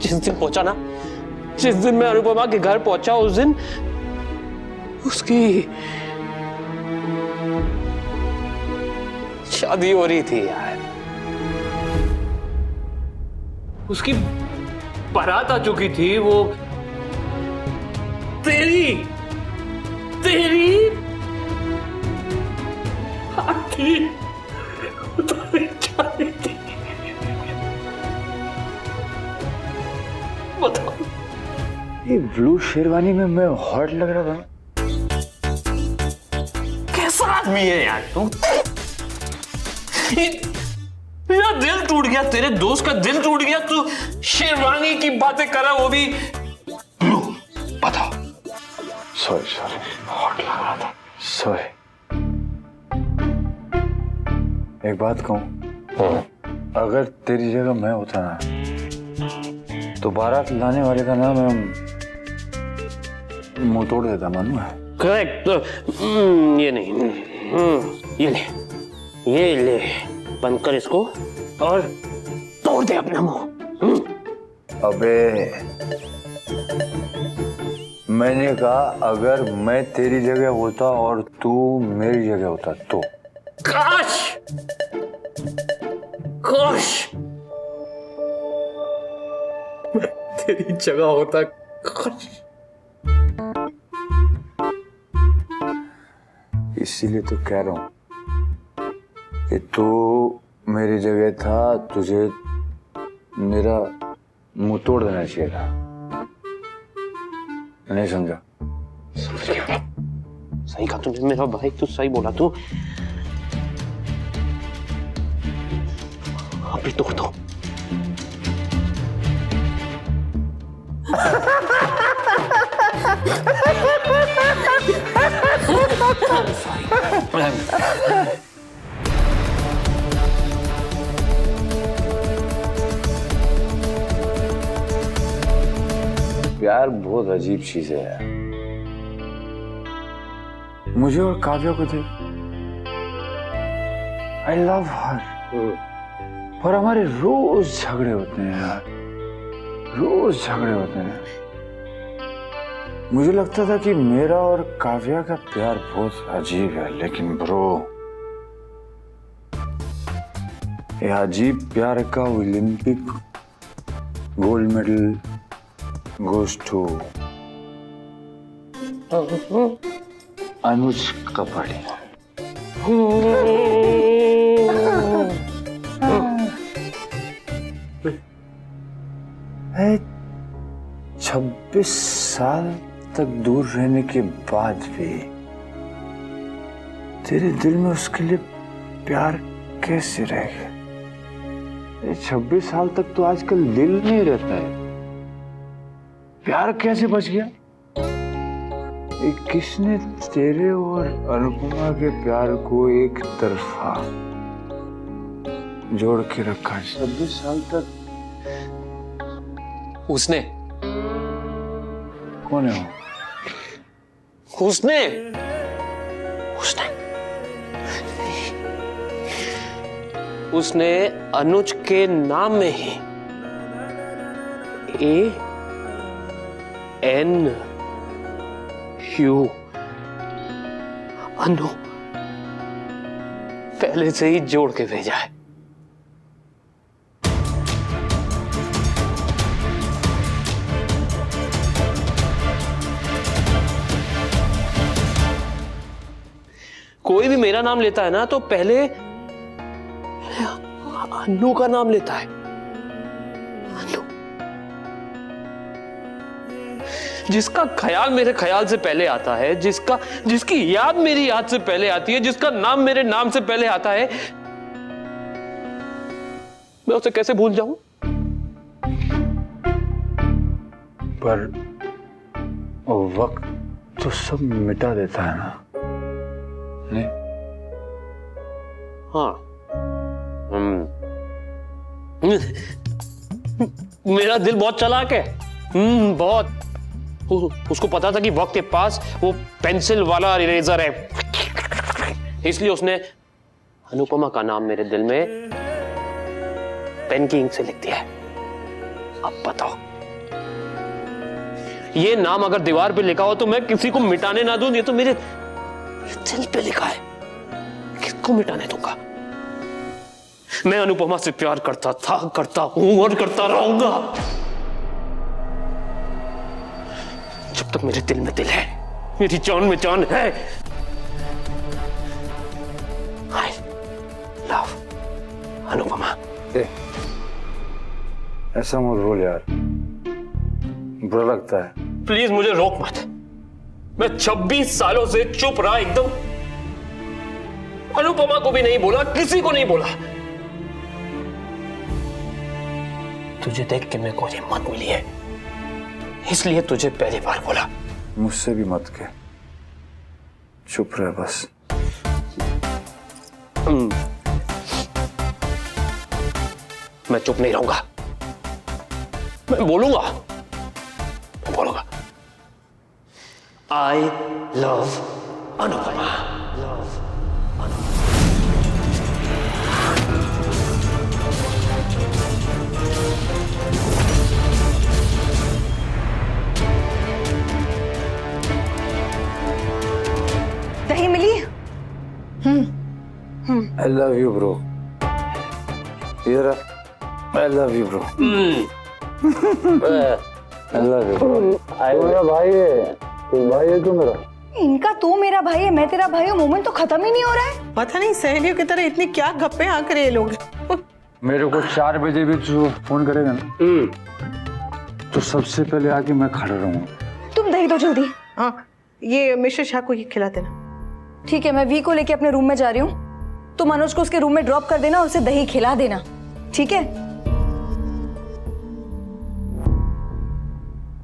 जिस दिन पहुंचा ना, जिस दिन मैं अनुपमा के घर पहुंचा, उस दिन उसकी शादी हो रही थी यार। उसकी बारात आ चुकी थी। वो तेरी हाथी उतारी जा रही थी। बताओ, ये ब्लू शेरवानी में मैं हॉट लग रहा था। कैसा आदमी है यार तू? मेरा दिल टूट गया, तेरे दोस्त का दिल टूट गया। तू शेरवानी की बातें कर रहा, वो भी ब्लू। बताओ। सॉरी हॉट लग रहा था, सॉरी। एक बात कहूं, अगर तेरी जगह मैं होता ना, तो बारात लाने वाले का नाम मुंह तोड़ देता, मालूम है? करेक्ट। ये नहीं, ये ले बंद कर इसको और तोड़ दे अपना मुंह। अबे मैंने कहा अगर मैं तेरी जगह होता और तू मेरी जगह होता तो। काश मैं तेरी जगह होता। काश। इसीलिए तो कह रहा हूं कि तू मेरी जगह था, तुझे मेरा मुंह तोड़ देना चाहिए था। नहीं समझा? समझ गया। सही कहा तूने मेरा भाई, तू सही बोला। तू अभी तोड़ दो। प्यार बहुत अजीब चीज है यार। मुझे और काव्या को देख, आई लव हर, पर हमारे रोज झगड़े होते हैं यार, रोज झगड़े होते हैं। मुझे लगता था कि मेरा और काव्या का प्यार बहुत अजीब है, लेकिन ब्रो, ये अजीब प्यार का Olympic gold medal goes to अनुज कपाड़ी। 26 साल तक दूर रहने के बाद भी तेरे दिल में उसके लिए प्यार कैसे रह गया? 26 साल तक तो आजकल दिल नहीं रहता है, प्यार कैसे बच गया? किसने तेरे और अनुपमा के प्यार को एक तरफा जोड़ के रखा? 26 साल तक। उसने। कौन है वो? उसने उसने अनुज के नाम में ही ANU अनु पहले से ही जोड़ के भेजा है। कोई भी मेरा नाम लेता है ना तो पहले अनु का नाम लेता है। अनु, जिसका ख्याल मेरे ख्याल से पहले आता है, जिसकी याद मेरी याद से पहले आती है, जिसका नाम मेरे नाम से पहले आता है, मैं उसे कैसे भूल जाऊं? पर वक्त तो सब मिटा देता है ना? नहीं? हाँ। मेरा दिल बहुत चालाक है। बहुत। उसको पता था कि वक्त के पास वो पेंसिल वाला इरेजर है, इसलिए उसने अनुपमा का नाम मेरे दिल में पेन की इंक से लिख दिया है। अब बताओ ये नाम अगर दीवार पे लिखा हो तो मैं किसी को मिटाने ना दूं, ये तो मेरे दिल पे लिखा है, किसको मिटाने दूंगा? मैं अनुपमा से प्यार करता था, करता हूं और करता रहूंगा जब तक मेरे दिल में दिल है, मेरी जान में जान है। I love Anupama. ऐसा मत बोल यार, बुरा लगता है। प्लीज मुझे रोक मत। मैं 26 सालों से चुप रहा, एकदम अनुपमा को भी नहीं बोला, किसी को नहीं बोला। तुझे देख के मेरे को हिम्मत मिली है, इसलिए तुझे पहली बार बोला। मुझसे भी मत के, चुप रह बस। मैं चुप नहीं रहूंगा, मैं बोलूंगा, I love अनुपमा। दही मिली? I love you bro। I love you bro। I love you bro। मेरा भाई है, तू भाई है, तू मेरा। इनका तू मेरा भाई है, मैं तेरा भाई हूँ, मोमेंट तो खत्म ही नहीं हो रहा है। पता नहीं सहेलियों की तरह इतनी क्या गप्पे हाँ करे ये लोग। मेरे को 4 बजे भी तू फोन करेगा ना, तो सबसे पहले आके मैं खड़ा रहूंगा। तुम दही दो जल्दी। हाँ, ये मिश्र शाह को ये खिला देना। ठीक है, मैं वी को लेके अपने रूम में जा रही हूँ, तुम मनोज को उसके रूम में ड्रॉप कर देना और उसे दही खिला देना, ठीक है?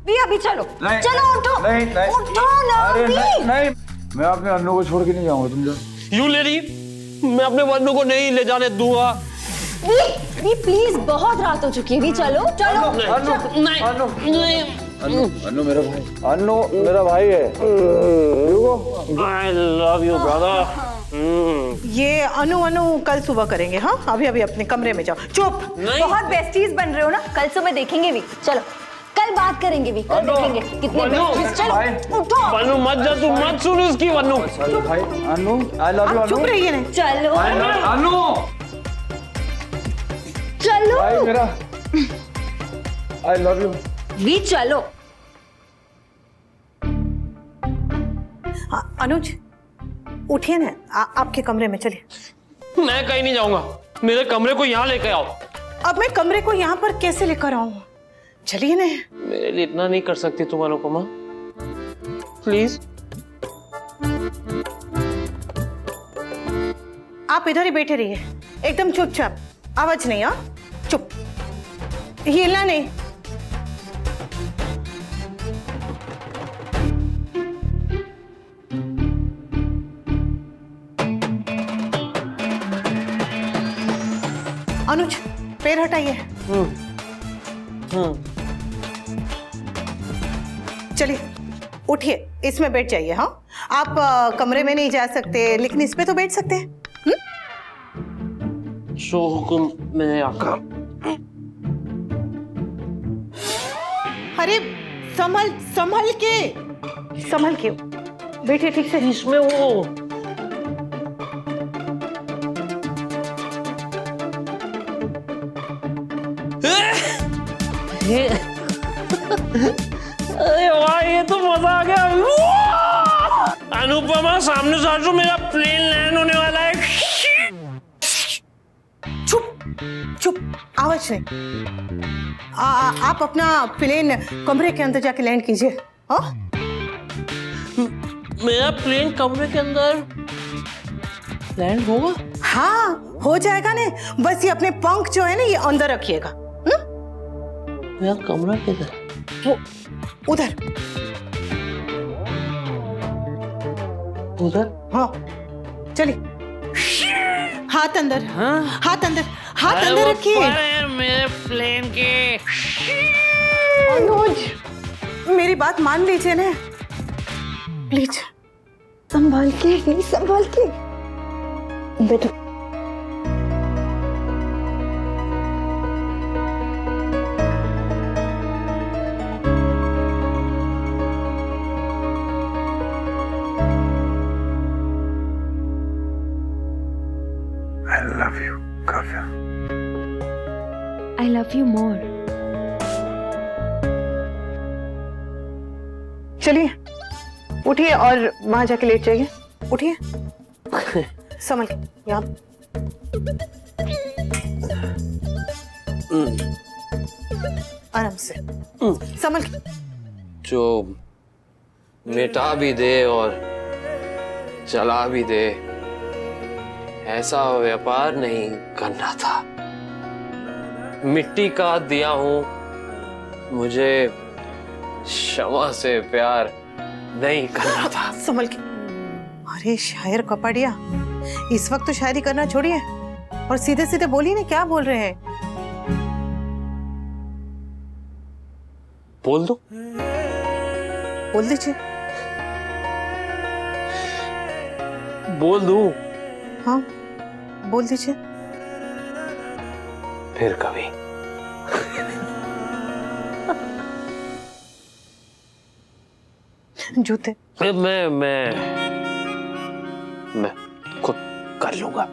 वी अभी चलो। नहीं, चलो उठो। नहीं, नहीं, उठो ना अरे वी। नहीं, नहीं, मैं अपने अन्नू को छोड़ के नहीं जाऊंगा, तुम जाओ। यू लेडी, मैं अपने वन्नू को नहीं ले जाने दूंगा। वी प्लीज, बहुत रात हो चुकी है, वी चलो चलो। अन्नू मेरा भाई, अन्नू मेरा भाई है। I love you brother। ये अनु कल सुबह करेंगे। हाँ, अभी अभी अपने कमरे में जाओ। चुप। बहुत बेस्टीज बन रहे हो ना, कल सुबह देखेंगे वी। चलो कल बात करेंगे वी, कल देखेंगे कितने बेस्टीज। चलो उठो। वन्नू मत जा, तू मत सुन उसकी। वन्नू भाई अन्नू, आई लव यू आप अन्नू। चुप रहिए ना। चलो अन्नू चलो भाई मेरा, आई लव यू। वी चलो। अनुज उठिए ना, आपके कमरे में चलिए। मैं कहीं नहीं जाऊंगा, मेरे कमरे को यहाँ लेके आओ। अब मैं कमरे को यहाँ पर कैसे लेकर आऊं? चलिए ना। मेरे लिए इतना नहीं कर सकती तुम अनुपमा, प्लीज। आप इधर ही बैठे रहिए, एकदम चुपचाप, आवाज नहीं। हाँ, चुप, हिलना नहीं। अनुज पैर हटाइए। चलिए उठिए, इसमें बैठ जाइए। हाँ, आप कमरे में नहीं जा सकते, लेकिन इस पे तो बैठ सकते हैं। सो हुकुम में आका। अरे संभल के बैठिए ठीक से। इसमें वो ये अरे वाह, ये तो मजा आ गया। अनुपमा सामने से जो मेरा प्लेन लैंड होने वाला है। चुप, आवाज नहीं। आप अपना प्लेन कमरे के अंदर जाके लैंड कीजिए। हाँ, मेरा प्लेन कमरे के अंदर लैंड होगा? हाँ हो जाएगा ना, बस ये अपने पंख जो है ना ये अंदर रखिएगा। मेरा कमरा किधर? वो उधर। उधर? हाँ, चलिए। हाथ अंदर। हाँ? हाथ अंदर, हाथ अंदर रखिए। मेरे प्लेन के। अनुज मेरी बात मान लीजिए ना प्लीज। संभाल के वी, संभाल के बैठो। I love you Kavya. I love you more. चलिए उठिए और वहां जाके लेट जाइए। उठिए संभल के यहाँ। आराम से संभल के। जो मिटा भी दे और जला भी दे, ऐसा व्यापार नहीं करना था। मिट्टी का दिया हूं, मुझे क्षमा से प्यार नहीं करना था। संभल के। अरे शायर कपाड़िया, इस वक्त तो शायरी करना छोड़िए और सीधे सीधे बोलिए ना, क्या बोल रहे हैं? बोल दो। बोल दीजिए। बोल दूं? हाँ बोल दीजिए। फिर कभी। जूते। मैं खुद कर लूंगा।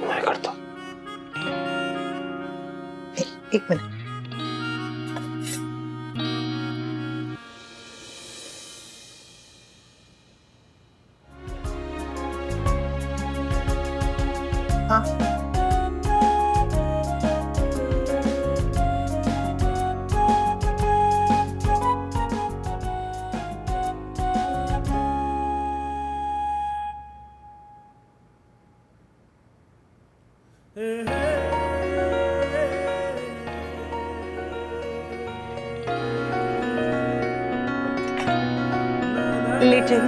मैं करता हूं। एक मिनट। हाँ लेट जाइए।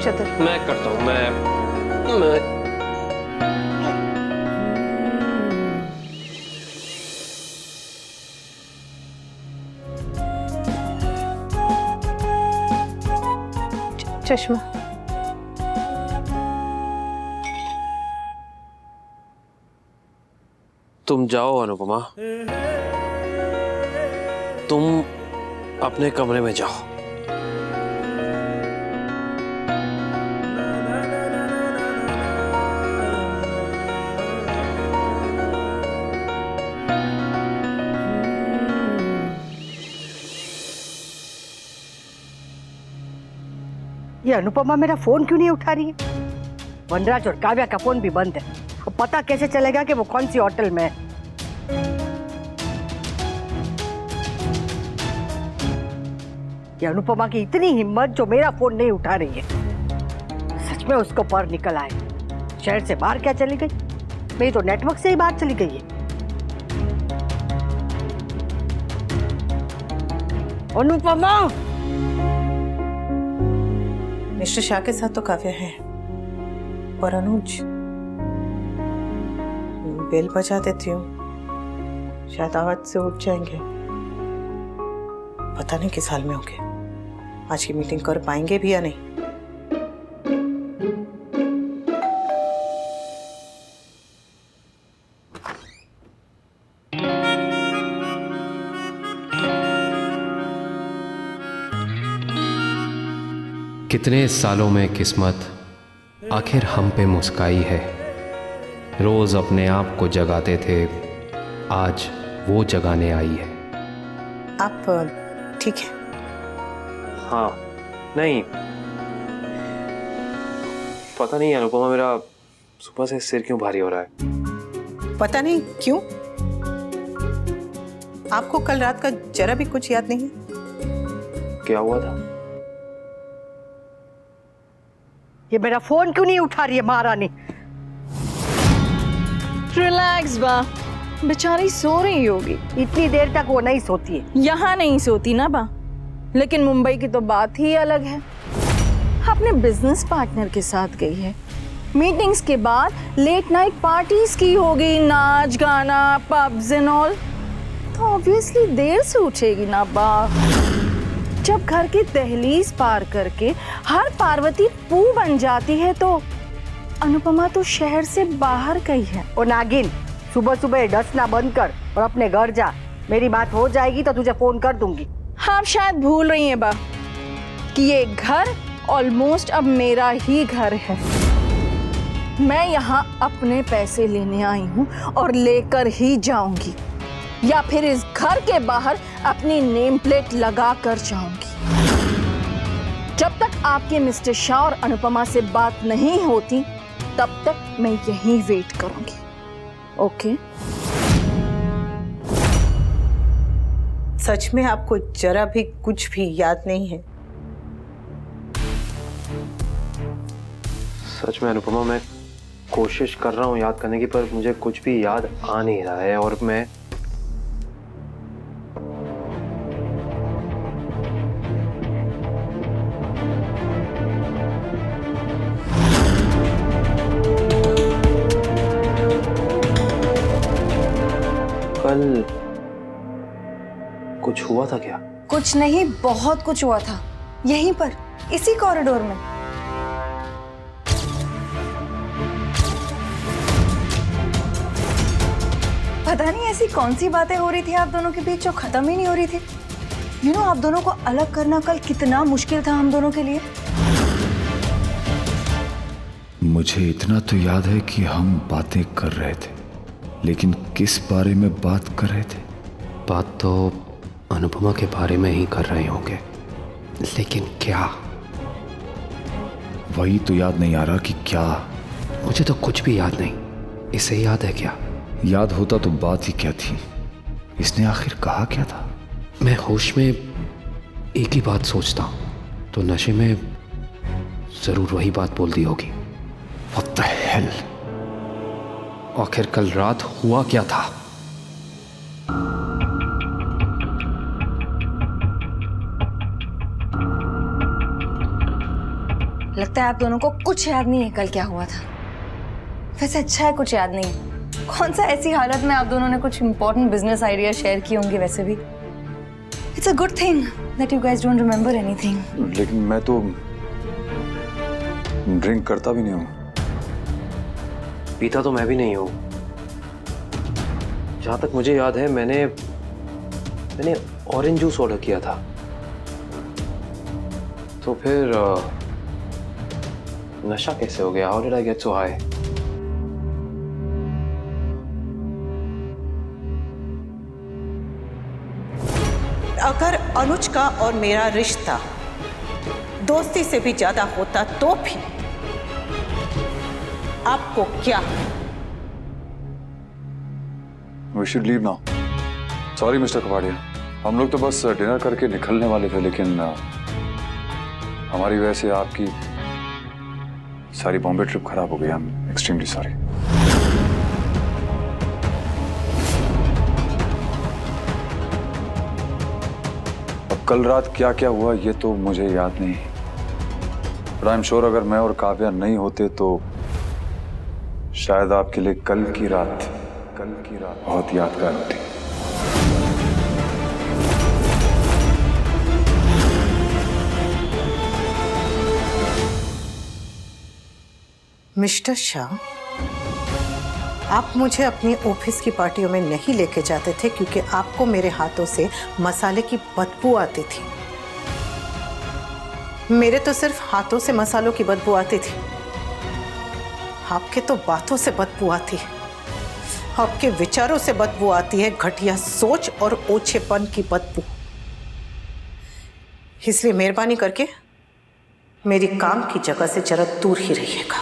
चतर। मैं करता हूं। मैं चश्मा। तुम जाओ अनुपमा, तुम अपने कमरे में जाओ। ये अनुपमा मेरा फोन क्यों नहीं उठा रही है? वनराज और काव्या का फोन भी बंद है। अब पता कैसे चलेगा कि वो कौन सी होटल में है? ये अनुपमा की इतनी हिम्मत जो मेरा फोन नहीं उठा रही है। सच में उसको पर निकल आए। शहर से बाहर क्या चली गई? मेरी तो नेटवर्क से ही बाहर चली गई है। अनुपमा! मिस्टर शाह के साथ तो काव्या है, और अनुज बेल बजा देती हूँ, शायद आवाज से उठ जाएंगे। पता नहीं किस हाल में होंगे। आज की मीटिंग कर पाएंगे भी या नहीं। कितने सालों में किस्मत आखिर हम पे मुस्काई है। रोज अपने आप को जगाते थे, आज वो जगाने आई है। आप ठीक है? हाँ, नहीं, पता नहीं अनुपमा, मेरा सुबह से सिर क्यों भारी हो रहा है। पता नहीं क्यों। आपको कल रात का जरा भी कुछ याद नहीं? क्या हुआ था? ये मेरा फोन क्यों नहीं उठा रही है महारानी? रिलैक्स बा, बेचारी सो रही होगी। इतनी देर तक वो नहीं सोती है। यहाँ नहीं सोती ना बा, लेकिन मुंबई की तो बात ही अलग है। अपने बिजनेस पार्टनर के साथ गई है। मीटिंग्स के बाद लेट नाइट पार्टीज की होगी, नाच गाना, पब्स एंड ऑल। तो ऑब्वियसली देर से उठेगी ना बा। जब घर की दहलीज पार करके हर पार्वती पू बन जाती है तो अनुपमा तो शहर से बाहर गई है। ओ नागिन, सुबह सुबह डसना बंद कर और अपने घर जा। मेरी बात हो जाएगी तो तुझे फोन कर दूंगी। आप शायद भूल रही हैं बा कि ये घर ऑलमोस्ट अब मेरा ही घर है। मैं यहाँ अपने पैसे लेने आई हूँ और लेकर ही जाऊंगी, या फिर इस घर के बाहर अपनी नेम प्लेट लगा कर जाऊंगी। जब तक आपके मिस्टर शाह और अनुपमा से बात नहीं होती तब तक मैं यहीं वेट करूंगी। ओके? सच में आपको जरा भी कुछ भी याद नहीं है? सच में अनुपमा, मैं कोशिश कर रहा हूँ याद करने की, पर मुझे कुछ भी याद आ नहीं रहा है। और मैं कल कुछ हुआ था क्या? कुछ नहीं, बहुत कुछ हुआ था यहीं पर, इसी कॉरिडोर में। पता नहीं ऐसी कौन सी बातें हो रही थी आप दोनों के बीच जो खत्म ही नहीं हो रही थी। यू नो, आप दोनों को अलग करना कल कितना मुश्किल था हम दोनों के लिए। मुझे इतना तो याद है कि हम बातें कर रहे थे, लेकिन किस बारे में बात कर रहे थे? बात तो अनुपमा के बारे में ही कर रहे होंगे, लेकिन क्या? वही तो याद नहीं आ रहा कि क्या। मुझे तो कुछ भी याद नहीं। इसे याद है क्या? याद होता तो बात ही क्या थी? इसने आखिर कहा क्या था? मैं होश में एक ही बात सोचता हूं, तो नशे में जरूर वही बात बोल दी होगी। What the hell? आखिर कल रात हुआ क्या था? लगता है आप दोनों को कुछ याद नहीं है कल क्या हुआ था। वैसे अच्छा है कुछ याद नहीं है। कौन सा ऐसी हालत में आप दोनों ने कुछ इंपॉर्टेंट बिजनेस आइडिया शेयर किए होंगे। वैसे भी it's a good thing that you guys don't remember anything. लेकिन मैं तो ड्रिंक करता भी नहीं हूँ। पीता तो मैं भी नहीं हूं। जहां तक मुझे याद है मैंने ऑरेंज जूस ऑर्डर किया था। तो फिर नशा कैसे हो गया? How did I get so high? अगर अनुज का और मेरा रिश्ता दोस्ती से भी ज्यादा होता तो भी आपको क्या? We should leave now. Sorry mister Kapadia, हम लोग तो बस डिनर करके निकलने वाले थे, लेकिन हमारी वजह से आपकी सारी बॉम्बे ट्रिप खराब हो गई। I am extremely sorry. अब कल रात क्या क्या हुआ ये तो मुझे याद नहीं, बट आई एम श्योर अगर मैं और काव्या नहीं होते तो शायद आपके लिए कल की रात बहुत यादगार होती। मिस्टर शाह, आप मुझे अपनी ऑफिस की पार्टियों में नहीं लेके जाते थे क्योंकि आपको मेरे हाथों से मसाले की बदबू आती थी। मेरे तो सिर्फ हाथों से मसालों की बदबू आती थी, आपके तो बातों से बदबू आती है, आपके विचारों से बदबू आती है, घटिया सोच और ओछेपन की बदबू। इसलिए मेहरबानी करके मेरी काम की जगह से जरा दूर ही रहिएगा।